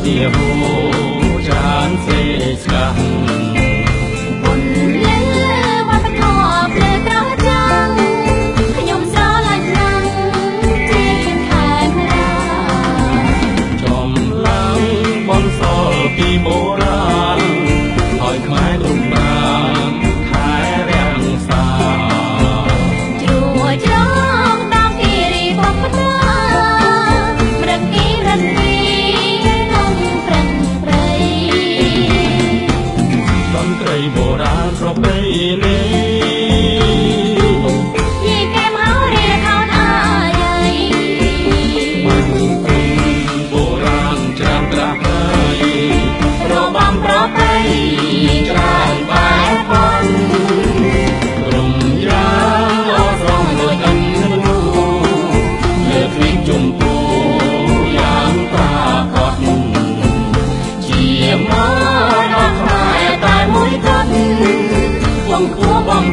ជាហូចានសេស្កាំបុណ្យលើវប្បធម៌ភ្លើក្រចាំងខ្ញុំស្រឡាញ់ណាស់ជាខែរាចំឡាំបនសល់ពីបុរាណឲ្យខ្មែរទុំប្រាំខែរាំងសាជ្រួច្រងដល់គិរីបបតាប្រគិរិនទីក្នុងប្រឹងព្រៃតន្ត្រីបុរាណប្រពៃណីយីកែមហៅរៀខោនអាយាយមិនគុំបុរាណចាំត្រាស់ហើយរបាំប្រពៃច្រើនបែបផងរំយ៉ាងអរំដោយกันនោះលើគ្រីជំពូយ៉ាងប្រាកដជាមកដល់ខ្មែរតែមួយគត់បងគួរបង